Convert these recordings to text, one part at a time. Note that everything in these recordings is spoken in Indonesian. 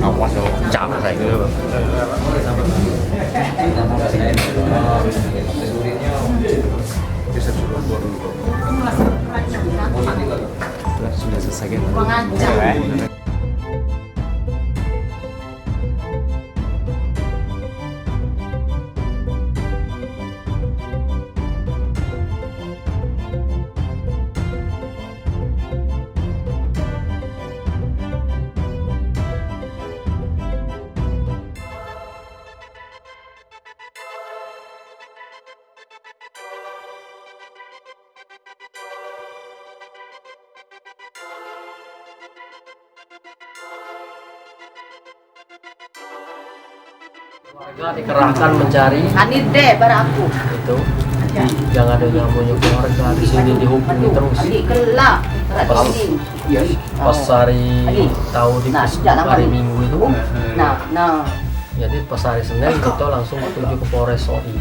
Awas lo, chạm phải cái luôn. Sudah selesai kan? Warga dikerahkan mencari Anit deh baraku itu yang ada nyamuknya keluarga di sini dihubungi terus. Kelak Pas hari tahu di hari Minggu itu, nah jadi pas hari Senin kita langsung tuju ke Polres OI.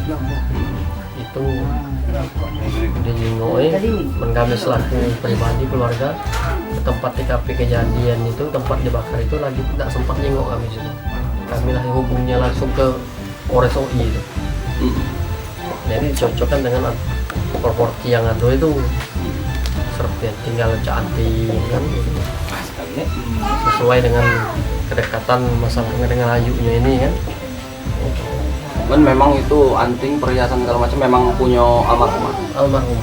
Itu di Nyingoi, kami selaku pribadi keluarga ke tempat TKP kejadian itu, tempat dibakar itu lagi tidak sempat nyingok kami situ. Kami lah hubungnya langsung ke Polres OI itu. Jadi cocokkan dengan properti yang ada itu seperti tinggal cantik kan gitu. Sesuai dengan kedekatan masalahnya dengan ayunya ini kan. Kan memang itu anting perhiasan segala macam memang punya almarhumah. Almarhum.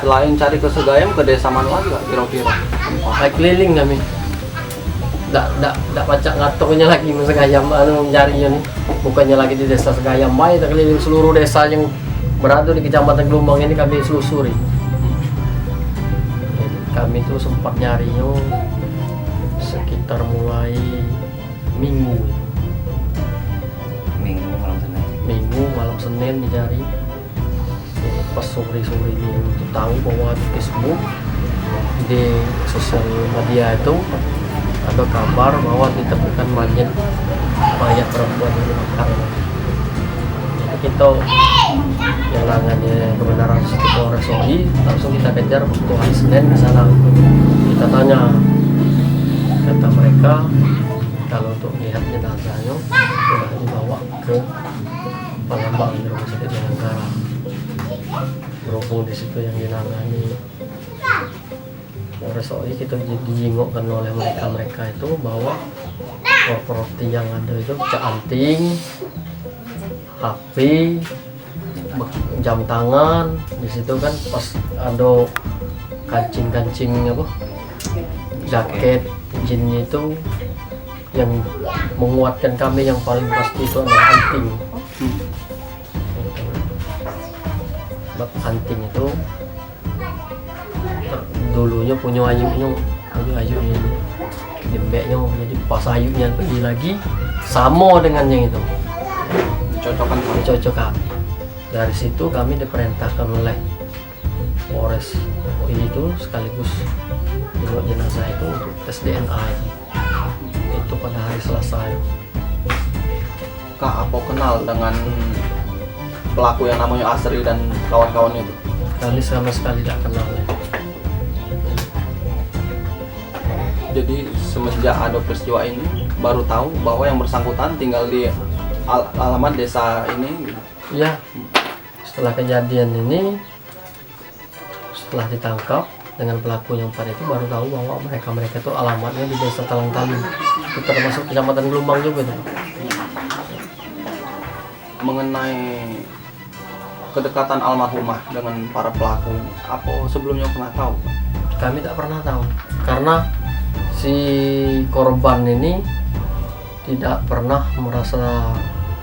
Selain cari ke Segayam, ke desa mana lagi Kak kira-kira? Baik keliling kami. Nggak pacak ngaturnya lagi Segayam mencarinya nih. Bukannya lagi di desa Segayam, baik keliling seluruh desa yang berada di Kecamatan Gelombang ini kami selusuri. Jadi kami tuh sempat nyarinya sekitar mulai Minggu malam Senin dicari. Jadi pas sore-sore Minggu itu tahu bahwa di Facebook, di sosial media itu ada kabar bahwa ditemukan mayat perempuan yang dibakar. Jadi kita yang nangannya kebenaran situ Polres OI langsung kita kejar waktu hari Senin ke sana. Kita tanya, kata mereka kalau untuk lihat jenazahnya sudah dibawa ke Palembang di rumah sakit Jayanegara. Berhubung di situ yang dinangani Polres OI, kita dijingokkan oleh mereka itu bahwa properti yang ada itu canting, HP, jam tangan. Di situ kan pas ada kancing apa, jaket jinnya itu yang menguatkan kami yang paling pasti itu adalah anting. Sebab anting itu dulunya punya ayunya ini dembeknya, jadi pas ayunya pergi lagi sama dengan yang itu dicocokkan. Dari situ kami diperintahkan oleh Polres OI itu sekaligus jenguk jenazah itu untuk tes DNA itu pada hari Selasa. Kak, apa kenal dengan pelaku yang namanya Asri dan kawan-kawannya itu? Kami sama sekali tidak kenal. Jadi semenjak ada peristiwa ini baru tahu bahwa yang bersangkutan tinggal di alamat desa ini. Ya, setelah kejadian ini, setelah ditangkap dengan pelaku yang pada itu baru tahu bahwa mereka itu alamatnya di desa Talang-Tali. Itu termasuk Kecamatan Gelombang juga itu. Mengenai kedekatan almarhumah dengan para pelaku ini, apa sebelumnya pernah tahu? Kami tak pernah tahu karena si korban ini tidak pernah merasa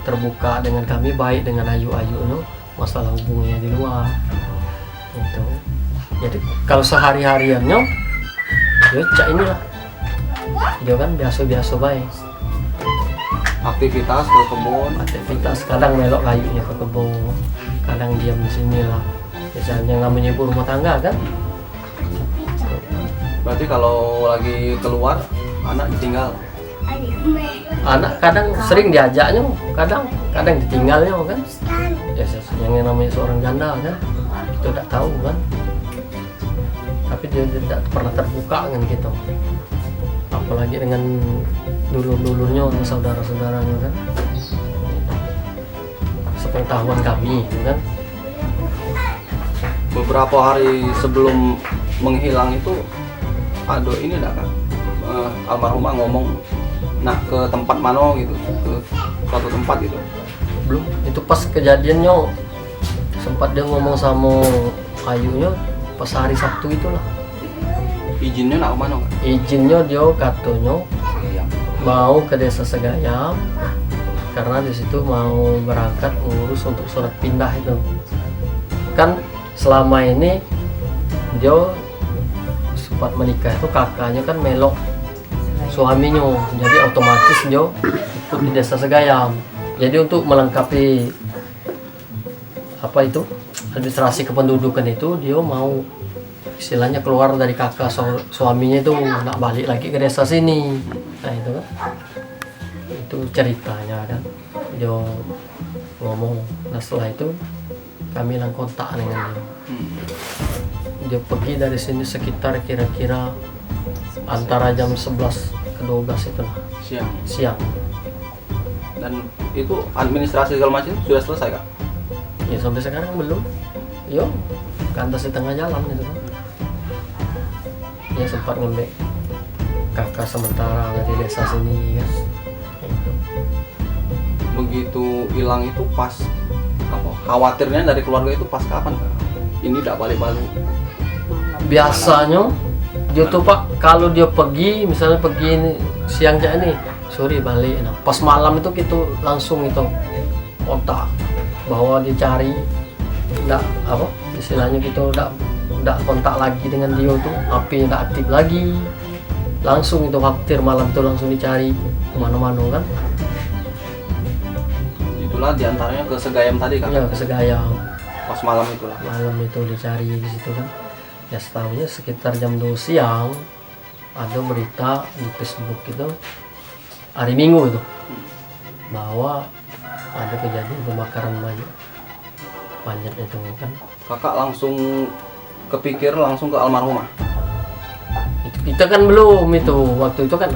terbuka dengan kami, baik dengan ayu-ayunya, masalah hubungannya di luar itu. Jadi kalau sehari-hariannya dia cak inilah dia kan biasa-biasa baik, Aktivitas ke kebun. aktivitas kadang melok kayunya ke kebun, kadang diam di sini lah, misalnya namanya ibu rumah tangga kan. Berarti kalau lagi keluar anak ditinggal. Anak kadang sering diajaknya, kadang ditinggalnya kan. Ya yang namanya seorang janda kan, kita tidak tahu kan. Tapi dia tidak pernah terbuka dengan kita. Apalagi dengan dulur-dulurnya, saudara-saudaranya kan. Sepengetahuan kami kan. Beberapa hari sebelum menghilang itu ada ini enggak kan? Almarhumah ngomong nak ke tempat mana gitu, ke suatu tempat gitu. Belum, itu pas kejadiannya sempat dia ngomong sama Ayunya pas hari Sabtu itulah. Izinnya nak kemana kan? Izinnya dia katanya mau ke desa Segayam karena di situ mau berangkat ngurus untuk surat pindah itu. Kan selama ini dia sempat menikah itu kakaknya kan melok suaminya, jadi otomatis dia ikut di desa Segayam. Jadi untuk melengkapi apa itu administrasi kependudukan itu, dia mau istilahnya keluar dari kakak suaminya itu, nak balik lagi ke desa sini. Nah itu kan, itu ceritanya kan, dia ngomong. Nah setelah itu kami lang kontak dengan dia. Dia pergi dari sini sekitar kira-kira antara jam 11 ke 12 itu lah, siang. Dan itu administrasi segala macam sudah selesai kak? Ya sampai sekarang belum. Yo, kandas di tengah jalan gitu kan. Ya sempat ngembek kakak sementara di desa sini kan. Gitu. Begitu hilang itu pas apa? Khawatirnya dari keluarga itu pas kapan kak? Ini tidak balik-balik. Biasanya dia tuh pak, kalau dia pergi, misalnya pergi ini, siang aja nih, sore balik. Nah, pas malam itu kita langsung itu kontak bahwa dicari, enggak apa istilahnya kita enggak kontak lagi dengan dia tuh, HP enggak aktif lagi, langsung itu khawatir malam itu langsung dicari kemana-mana kan. Itulah diantaranya ke Segayam tadi kan? Ya ke Segayam. Pas malam itulah. Malam itu dicari di situ kan. Ya setahunya sekitar jam 2 siang ada berita di Facebook itu hari Minggu itu bahwa ada kejadian pembakaran mayat itu kan. Kakak langsung kepikir langsung ke almarhumah? Itu kita kan belum itu waktu itu kan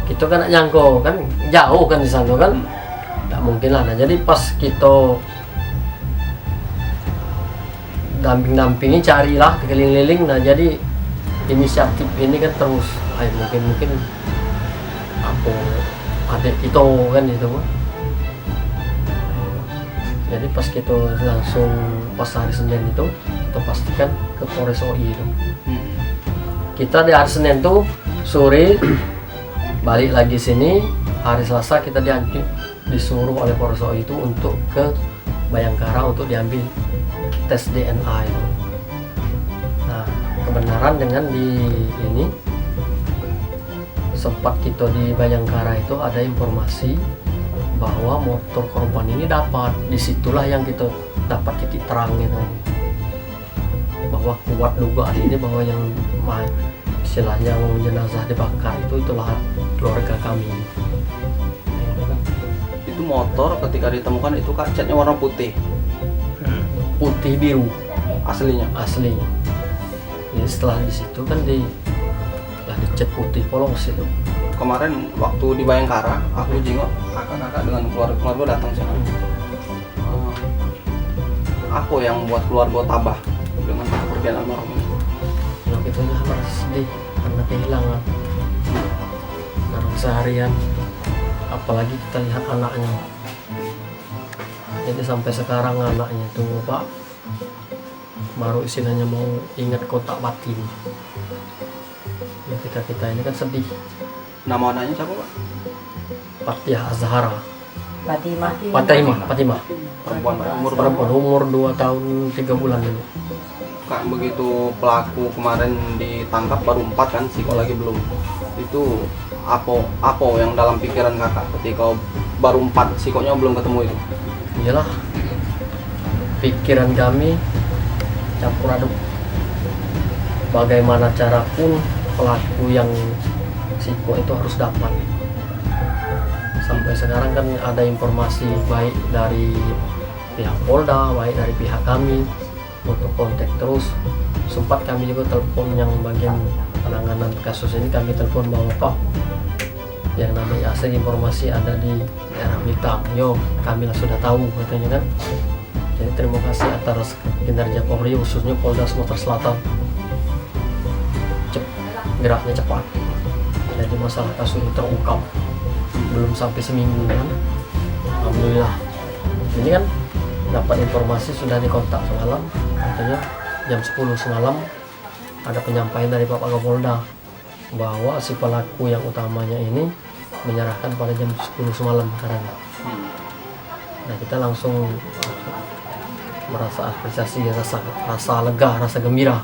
kita kan nyangko kan jauh kan di sana kan, nggak mungkin lah. Nah, jadi pas kita dampingi carilah keliling-liling, nah jadi inisiatif ini kan terus mungkin aku adik itu kan itu. Jadi pas kita langsung pas hari Senin itu kita pastikan ke Polres OI itu. Kita di hari Senin tuh sore balik lagi sini, hari Selasa kita disuruh oleh Polres OI itu untuk ke Bayangkara untuk diambil tes DNA itu. Nah, kebenaran dengan di ini sempat kita di Bayangkara itu ada informasi bahwa motor korban ini dapat. Disitulah yang kita dapat titik terang itu, bahwa kuat dugaan ini bahwa yang istilahnya jenazah dibakar itulah keluarga kami. Itu motor ketika ditemukan itu kak catnya warna putih Biru aslinya. asli. Jadi setelah di situ kan dicat putih polos itu. Kemarin waktu di Bayangkara aku jenguk kakak-kakak dengan keluarga datang sana. Aku yang buat keluarga tabah dengan kepergian almarhum. Kalau kita merasa sedih karena kehilangan orang seharian, apalagi kita lihat anaknya. Jadi sampai sekarang anaknya itu Pak baru istilahnya mau ingat kotak batin. Ya, kita ini kan sedih. Nama anaknya siapa Pak? Fathia Azhara, Fatimah. Fatimah, Perempuan Pak, umur berapa? perempuan umur 2 tahun 3 bulan ini. Kak, begitu pelaku kemarin ditangkap baru 4 kan, Siko lagi belum. Itu apa yang dalam pikiran kakak ketika baru 4, Sikonya belum ketemu itu? Iyalah, pikiran kami campur aduk. Bagaimana cara pun pelaku yang Siko itu harus dapat. Sampai sekarang kan ada informasi baik dari pihak Polda, baik dari pihak kami untuk kontak terus. Sempat kami juga telepon yang bagian penanganan kasus ini, kami telepon bahwa Pak, yang namanya asli informasi ada di daerah Blitar. Yo, kami lah sudah tahu katanya kan. Jadi terima kasih atas kinerja Polri, khususnya Polda Sumatera Selatan. Geraknya cepat. Jadi masalah kasus ini terungkap belum sampai seminggu kan. Alhamdulillah. Ini kan dapat informasi sudah dikontak semalam, katanya jam 10 semalam ada penyampaian dari Bapak Kapolda bahwa si pelaku yang utamanya ini menyerahkan pada jam 10 semalam katanya. Nah, kita langsung merasa apresiasi, rasa lega, rasa gembira.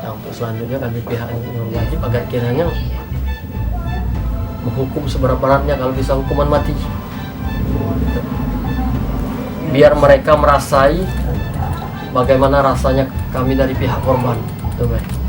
Nah, untuk selanjutnya kami pihak yang wajib agar kiranya menghukum seberat-beratnya, kalau bisa hukuman mati. Biar mereka merasai bagaimana rasanya kami dari pihak korban. Itu baik.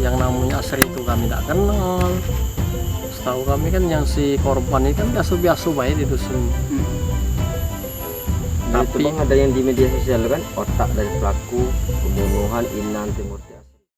Yang namanya Asri itu kami tidak kenal. Setahu kami kan yang si korban ini kan biasa-biasa baik di dusun. Nah, itu bang, ada yang di media sosial kan, otak dari pelaku pembunuhan Innan Timur.